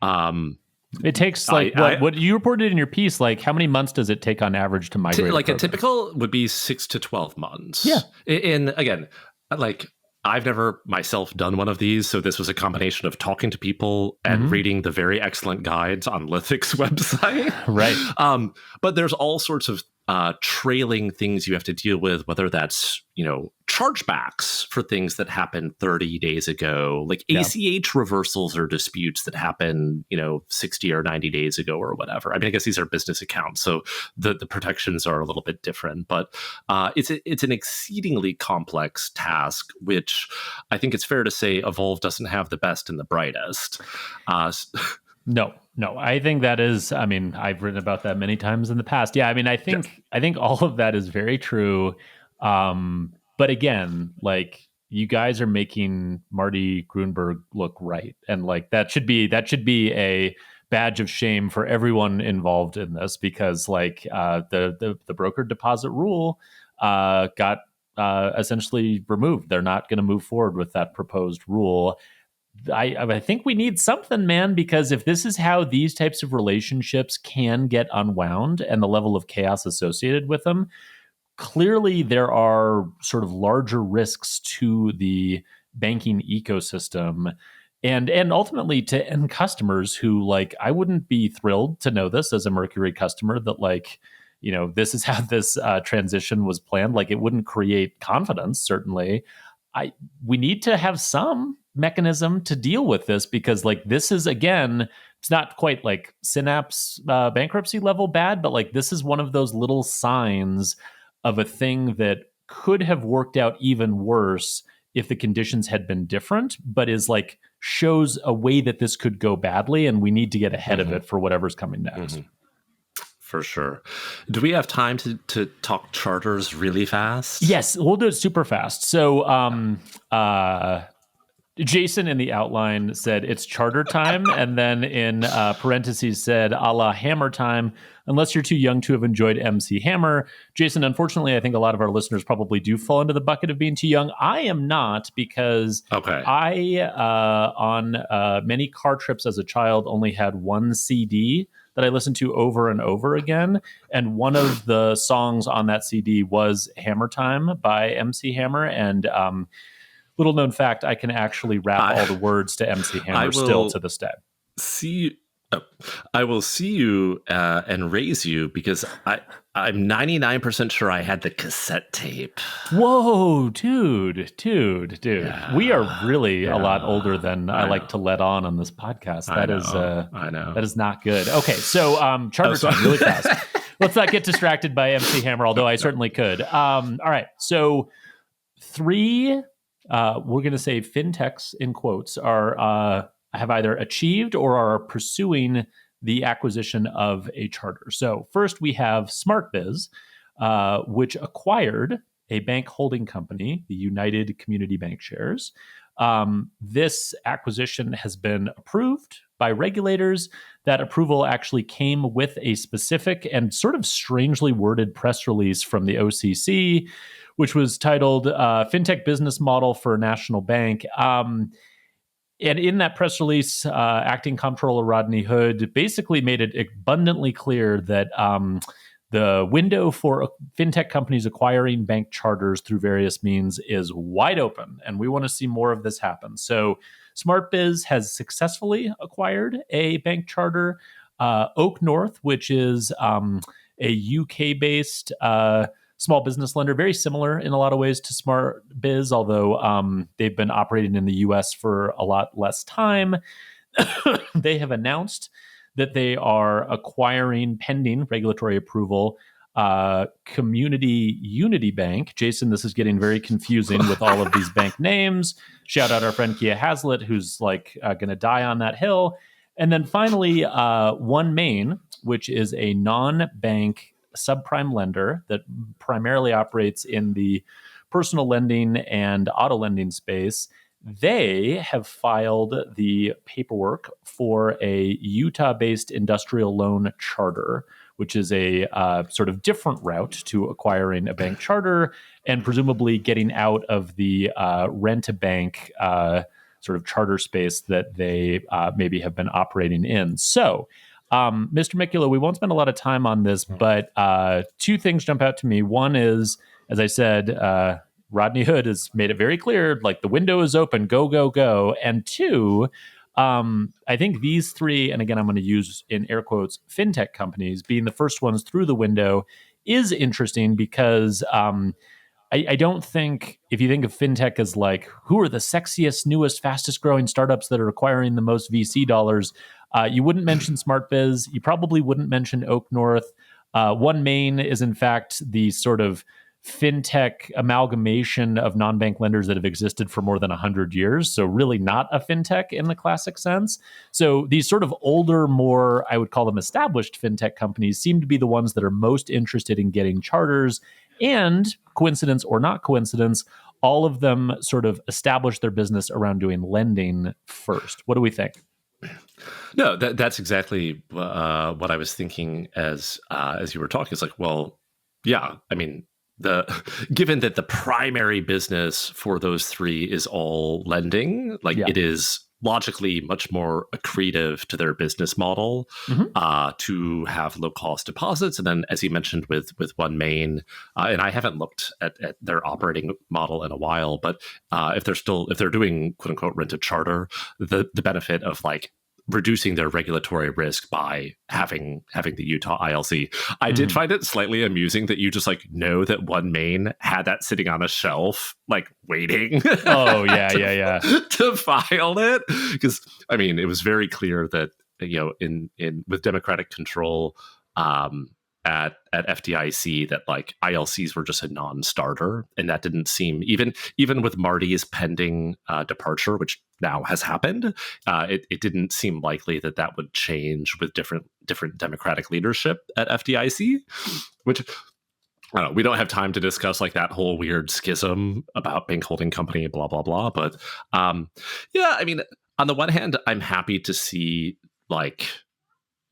It takes what you reported in your piece, like how many months does it take on average to migrate? Like a typical would be 6 to 12 months. Yeah. And again, like, I've never myself done one of these, so this was a combination of talking to people and reading the very excellent guides on Lithic's website. Right. But there's all sorts of trailing things you have to deal with, whether that's, chargebacks for things that happened 30 days ago, like ACH reversals or disputes that happen, 60 or 90 days ago or whatever. I mean, I guess these are business accounts, so the protections are a little bit different, but it's an exceedingly complex task, which I think it's fair to say Evolv doesn't have the best and the brightest. No, no. I think that is, I mean, I've written about that many times in the past. Yeah, I mean, Yes. I think all of that is very true. But again, like you guys are making Marty Grunberg look right. And like that should be a badge of shame for everyone involved in this because like the broker deposit rule got essentially removed. They're not going to move forward with that proposed rule. I think we need something, man, because if this is how these types of relationships can get unwound and the level of chaos associated with them, clearly there are sort of larger risks to the banking ecosystem and ultimately to end customers who like I wouldn't be thrilled to know this as a Mercury customer that like this is how this transition was planned. Like it wouldn't create confidence certainly. I we need to have some mechanism to deal with this because like this is again it's not quite like Synapse bankruptcy level bad, but like this is one of those little signs of a thing that could have worked out even worse if the conditions had been different, but is like shows a way that this could go badly, and we need to get ahead of it for whatever's coming next. For sure. Do we have time to talk charters really fast? Yes, we'll do it super fast. So, Jason in the outline said it's charter time, and then in parentheses said a la Hammer time, unless you're too young to have enjoyed MC Hammer. Jason, unfortunately, I think a lot of our listeners probably do fall into the bucket of being too young. I am not because I, on many car trips as a child, only had one CD that I listened to over and over again. And one of the songs on that CD was Hammer Time by MC Hammer. And little known fact, I can actually rap all the words to MC Hammer still to this day. I will see you and raise you because I'm 99% sure I had the cassette tape. Whoa, dude. Yeah. We are really a lot older than I like to let on this podcast. I know. That is not good. Okay, so charter time really fast. Let's not get distracted by MC Hammer, although I certainly could. All right, so 3 we're going to say fintechs in quotes are have either achieved or are pursuing the acquisition of a charter. So first we have SmartBiz, which acquired a bank holding company, the United Community Bank Shares. This acquisition has been approved by regulators. That approval actually came with a specific and sort of strangely worded press release from the OCC, which was titled Fintech Business Model for a National Bank. And in that press release, Acting Comptroller Rodney Hood basically made it abundantly clear that the window for fintech companies acquiring bank charters through various means is wide open, and we want to see more of this happen. So SmartBiz has successfully acquired a bank charter. Oak North, which is a UK-based small business lender, very similar in a lot of ways to SmartBiz, although they've been operating in the US for a lot less time. They have announced that they are acquiring, pending regulatory approval, Community Unity Bank. Jason, this is getting very confusing with all of these bank names. Shout out our friend Kia Hazlitt, who's like going to die on that hill. And then finally, OneMain, which is a non-bank subprime lender that primarily operates in the personal lending and auto lending space. They have filed the paperwork for a Utah-based industrial loan charter, which is a sort of different route to acquiring a bank charter and presumably getting out of the rent-a-bank sort of charter space that they maybe have been operating in. So, Mr. Mikula, we won't spend a lot of time on this, but 2 things jump out to me. One is, as I said, Rodney Hood has made it very clear, like the window is open, go, go, go. And 2, I think these 3, and again, I'm going to use in air quotes, fintech companies being the first ones through the window is interesting because I don't think, if you think of fintech as like, who are the sexiest, newest, fastest growing startups that are acquiring the most VC dollars, you wouldn't mention SmartBiz. You probably wouldn't mention Oak North. OneMain is, in fact, the sort of fintech amalgamation of non-bank lenders that have existed for more than 100 years. So really not a fintech in the classic sense. So these sort of older, more, I would call them established fintech companies seem to be the ones that are most interested in getting charters. And coincidence or not coincidence, all of them sort of establish their business around doing lending first. What do we think? No, that's exactly what I was thinking as you were talking. It's like, well, yeah, I mean, given that the primary business for those three is all lending, like it is logically much more accretive to their business model to have low cost deposits. And then, as you mentioned, with OneMain, and I haven't looked at their operating model in a while, but if they're doing quote unquote rent a charter, the benefit of like reducing their regulatory risk by having the Utah ILC. I did find it slightly amusing that you just like know that OneMain had that sitting on a shelf, like waiting. Oh yeah, to file it, because I mean it was very clear that in with Democratic control at FDIC that like ILCs were just a non-starter, and that didn't seem even with Marty's pending departure, which now has happened. It didn't seem likely that would change with different Democratic leadership at FDIC, which I don't know. We don't have time to discuss like that whole weird schism about bank holding company, blah blah blah. But yeah, I mean, on the one hand, I'm happy to see like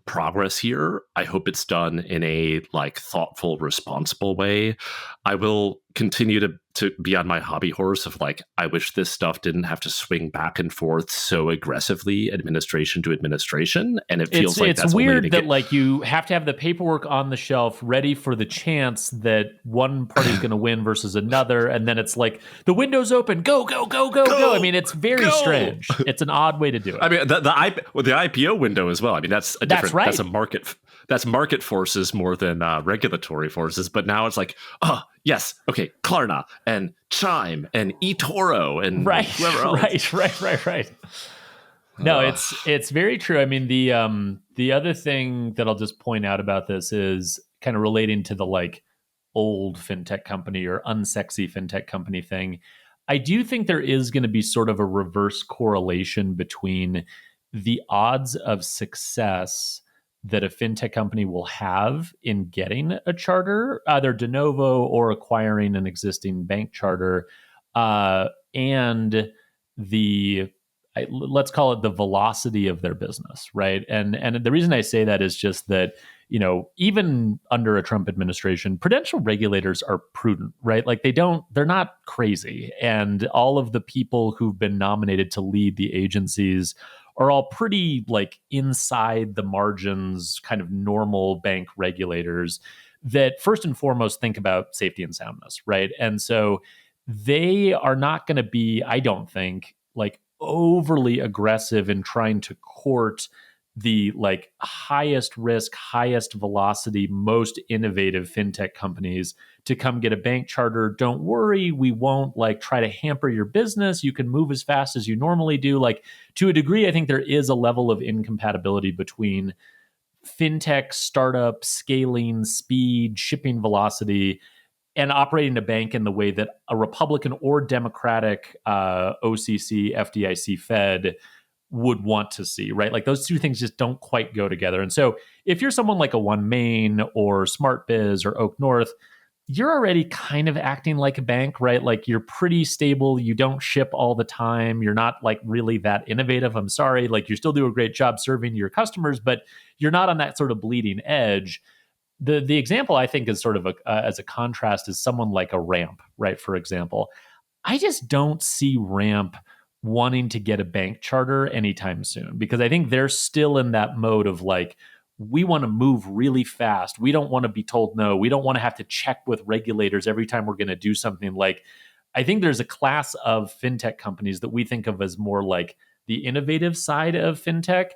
progress here. I hope it's done in a like thoughtful, responsible way. I will continue to be on my hobby horse of like, I wish this stuff didn't have to swing back and forth so aggressively administration to administration. And it feels like it's weird that like you have to have the paperwork on the shelf ready for the chance that one party's going to win versus another. And then it's like the window's open, go. I mean, it's very strange. It's an odd way to do it. I mean, the IPO window as well. I mean, that's a different, right. That's a market. That's market forces more than regulatory forces. But now it's like, oh, yes, okay, Klarna and Chime and eToro and whoever else. Right. No, it's very true. I mean, the other thing that I'll just point out about this is kind of relating to the like old fintech company or unsexy fintech company thing. I do think there is going to be sort of a reverse correlation between the odds of success that a fintech company will have in getting a charter, either de novo or acquiring an existing bank charter, and let's call it the velocity of their business, right? And the reason I say that is just that, even under a Trump administration, prudential regulators are prudent, right? Like they're not crazy. And all of the people who've been nominated to lead the agencies are all pretty like inside the margins, kind of normal bank regulators that first and foremost think about safety and soundness, right? And so they are not going to be, I don't think, like overly aggressive in trying to court the like highest risk, highest velocity, most innovative fintech companies to come get a bank charter. Don't worry, we won't like try to hamper your business. You can move as fast as you normally do. Like to a degree, I think there is a level of incompatibility between fintech startup scaling, speed, shipping velocity, and operating a bank in the way that a Republican or Democratic OCC, FDIC, Fed would want to see, right? Like those two things just don't quite go together. And so if you're someone like a OneMain or SmartBiz or Oak North, you're already kind of acting like a bank, right? Like you're pretty stable. You don't ship all the time. You're not like really that innovative. I'm sorry. Like you still do a great job serving your customers, but you're not on that sort of bleeding edge. The example I think is sort of as a contrast is someone like a Ramp, right? For example, I just don't see Ramp wanting to get a bank charter anytime soon because I think they're still in that mode of like, we want to move really fast. We don't want to be told no. We don't want to have to check with regulators every time we're going to do something. Like, I think there's a class of fintech companies that we think of as more like the innovative side of fintech.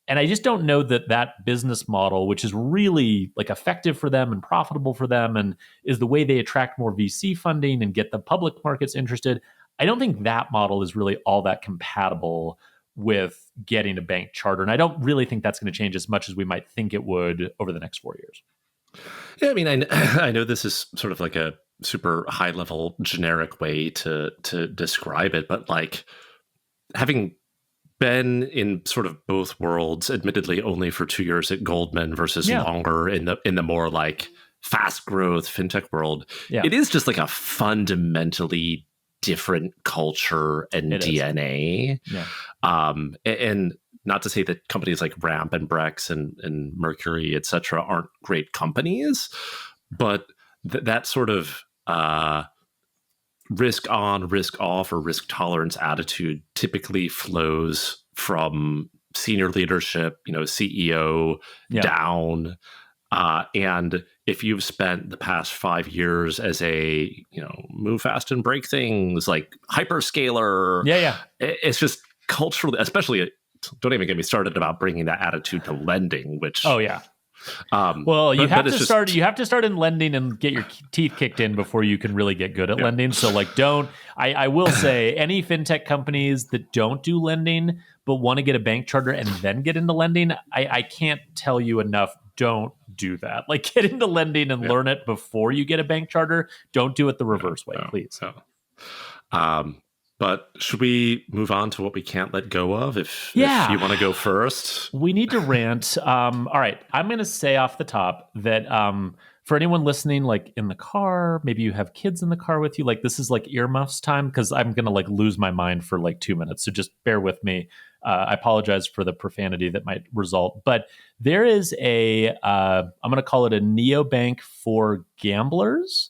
And I just don't know that business model, which is really like effective for them and profitable for them and is the way they attract more VC funding and get the public markets interested. I don't think that model is really all that compatible with getting a bank charter. And I don't really think that's going to change as much as we might think it would over the next 4 years. Yeah, I mean, I know this is sort of like a super high level generic way to describe it, but like having been in sort of both worlds, admittedly only for 2 years at Goldman versus longer in the more like fast growth fintech world, it is just like a fundamentally different culture and DNA. And not to say that companies like Ramp and Brex and Mercury, et cetera, aren't great companies, but that sort of risk on, risk off, or risk tolerance attitude typically flows from senior leadership, CEO down. And if you've spent the past 5 years as a, move fast and break things like hyperscaler, it's just culturally, especially, don't even get me started about bringing that attitude to lending, which well, you have to start in lending and get your teeth kicked in before you can really get good at lending. So like, I will say any fintech companies that don't do lending but want to get a bank charter and then get into lending, I can't tell you enough. Don't do that. Like, get into lending and learn it before you get a bank charter. Don't do it the reverse way, please. But should we move on to what we can't let go of? If you want to go first. We need to rant. All right. I'm going to say off the top that for anyone listening, like in the car, maybe you have kids in the car with you, like this is like earmuffs time because I'm going to like lose my mind for like 2 minutes. So just bear with me. I apologize for the profanity that might result. But there is I'm going to call it a neobank for gamblers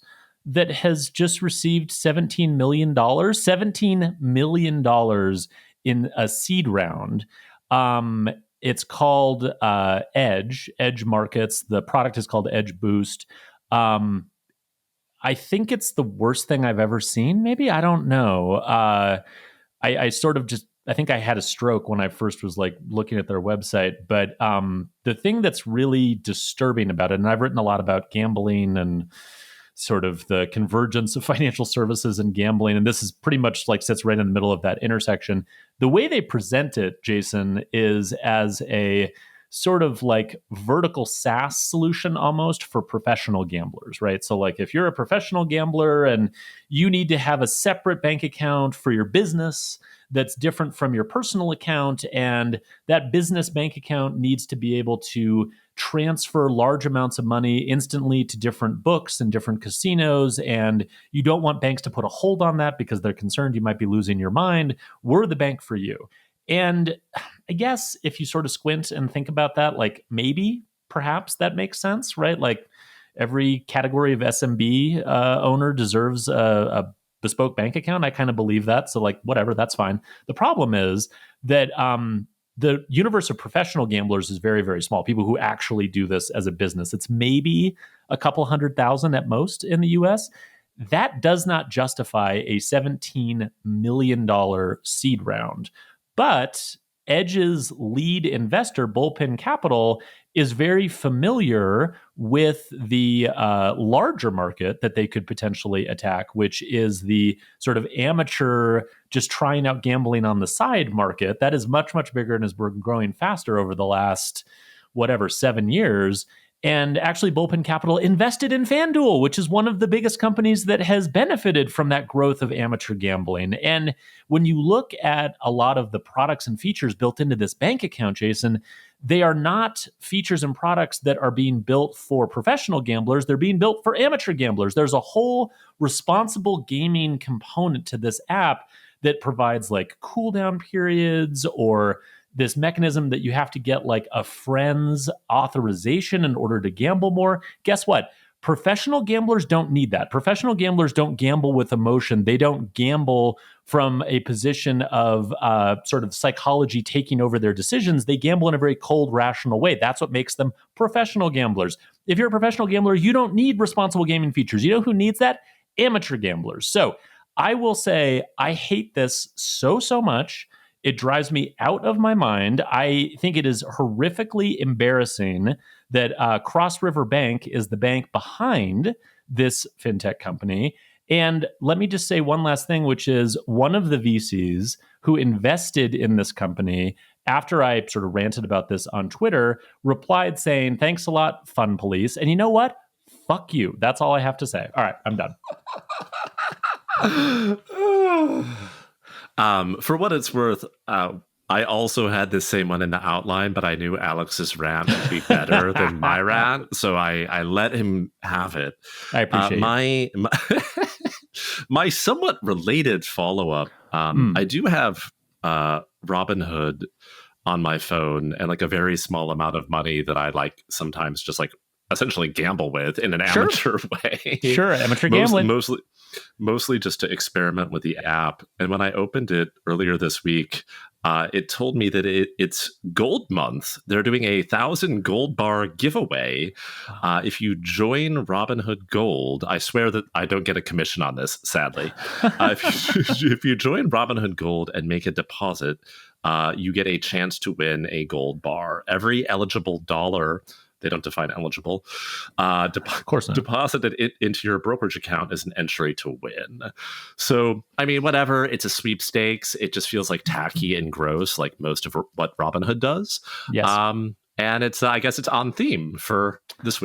that has just received $17 million in a seed round. It's called Edge Markets. The product is called Edge Boost. I think it's the worst thing I've ever seen. Maybe, I don't know. I sort of just, I think I had a stroke when I first was like looking at their website. But the thing that's really disturbing about it, and I've written a lot about gambling and sort of the convergence of financial services and gambling, and this is pretty much like sits right in the middle of that intersection. The way they present it, Jason, is as a sort of like vertical SaaS solution almost for professional gamblers, right? So like if you're a professional gambler and you need to have a separate bank account for your business that's different from your personal account, and that business bank account needs to be able to transfer large amounts of money instantly to different books and different casinos, and you don't want banks to put a hold on that because they're concerned you might be losing your mind, we're the bank for you. And I guess if you sort of squint and think about that, like maybe, perhaps that makes sense, right? Like every category of SMB owner deserves a bespoke bank account. I kind of believe that. So like, whatever, that's fine. The problem is that the universe of professional gamblers is very, very small. People who actually do this as a business. It's maybe a couple 100,000 at most in the US. That does not justify a $17 million seed round. But Edge's lead investor, Bullpen Capital, is very familiar with the larger market that they could potentially attack, which is the sort of amateur, just trying out gambling on the side market. That is much, much bigger and has been growing faster over the last, 7 years. And actually, Bullpen Capital invested in FanDuel, which is one of the biggest companies that has benefited from that growth of amateur gambling. And when you look at a lot of the products and features built into this bank account, Jason, they are not features and products that are being built for professional gamblers. They're being built for amateur gamblers. There's a whole responsible gaming component to this app that provides like cooldown periods or this mechanism that you have to get like a friend's authorization in order to gamble more. Guess what? Professional gamblers don't need that. Professional gamblers don't gamble with emotion. They don't gamble from a position of sort of psychology taking over their decisions. They gamble in a very cold, rational way. That's what makes them professional gamblers. If you're a professional gambler, you don't need responsible gaming features. You know who needs that? Amateur gamblers. So I will say I hate this so much. It drives me out of my mind. I think it is horrifically embarrassing that Cross River Bank is the bank behind this fintech company. And let me just say one last thing, which is one of the VCs who invested in this company, after I sort of ranted about this on Twitter, replied saying, "Thanks a lot, Fun Police." And you know what? fuck you. That's all I have to say. All right, I'm done. For what it's worth, I also had this same one in the outline, but I knew Alex's rant would be better than my rant, so I let him have it. I appreciate my my somewhat related follow-up. I do have Robinhood on my phone and like a very small amount of money that I like sometimes just like essentially gamble with in an amateur way. Sure, amateur gambling. Mostly just to experiment with the app. And when I opened it earlier this week, it told me that it's Gold Month. They're doing a 1,000 gold bar giveaway. If you join Robinhood Gold, I swear that I don't get a commission on this, sadly. If you join Robinhood Gold and make a deposit, you get a chance to win a gold bar. Every eligible dollar, they don't define eligible, of course deposited into your brokerage account is an entry to win. So, I mean, whatever, it's a sweepstakes. It just feels like tacky and gross, like most of what Robinhood does. Yes. And it's, I guess it's on theme for this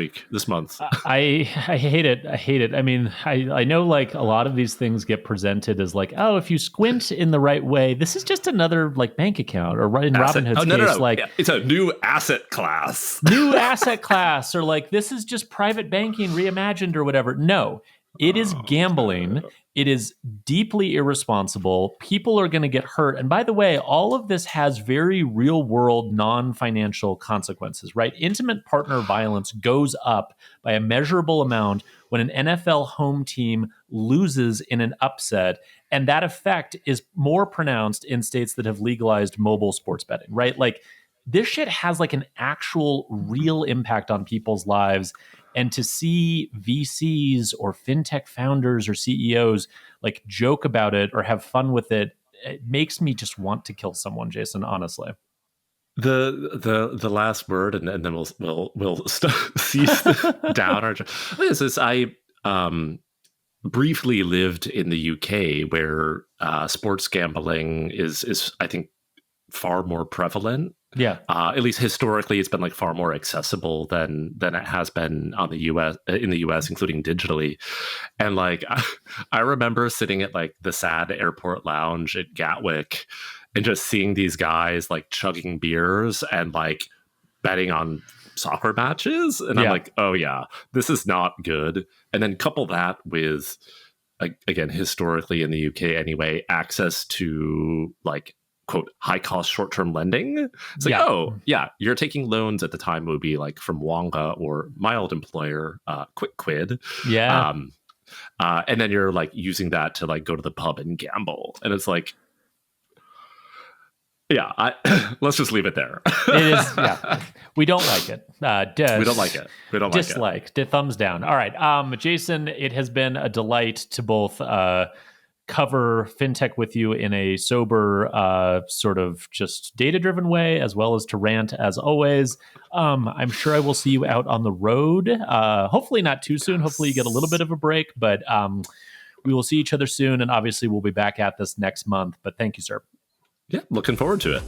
month. I hate it. I hate it. I mean, I know like a lot of these things get presented as like, oh, if you squint in the right way, this is just another like bank account, or in Robinhood's case, like it's a new asset class. New asset class, or like this is just private banking reimagined or whatever. No, it is gambling. It is deeply irresponsible. People are going to get hurt. And by the way, all of this has very real world, non-financial consequences, right? Intimate partner violence goes up by a measurable amount when an NFL home team loses in an upset. And that effect is more pronounced in states that have legalized mobile sports betting, right? Like this shit has like an actual real impact on people's lives. And to see VCs or fintech founders or CEOs like joke about it or have fun with it, it makes me just want to kill someone, Jason, honestly. The last word, and then we'll cease down our. This is I briefly lived in the UK where sports gambling is I think far more prevalent. Yeah. At least historically, it's been like far more accessible than it has been in the US, including digitally. And like, I remember sitting at like the sad airport lounge at Gatwick and just seeing these guys like chugging beers and like betting on soccer matches. And I'm like, oh yeah, this is not good. And then couple that with, again, historically in the UK anyway, access to like, quote, high cost short term lending. It's like, oh, yeah, you're taking loans at the time would be like from Wonga or my old employer, Quick Quid. Yeah. And then you're like using that to like go to the pub and gamble. And it's like, yeah, let's just leave it there. It is, yeah. We don't like it. We don't like it. We don't dislike. Thumbs down. All right. Jason, it has been a delight to both cover fintech with you in a sober, sort of just data-driven way, as well as to rant as always. I'm sure I will see you out on the road. Hopefully not too soon. Hopefully you get a little bit of a break, but we will see each other soon. And obviously we'll be back at this next month. But thank you, sir. Yeah, looking forward to it.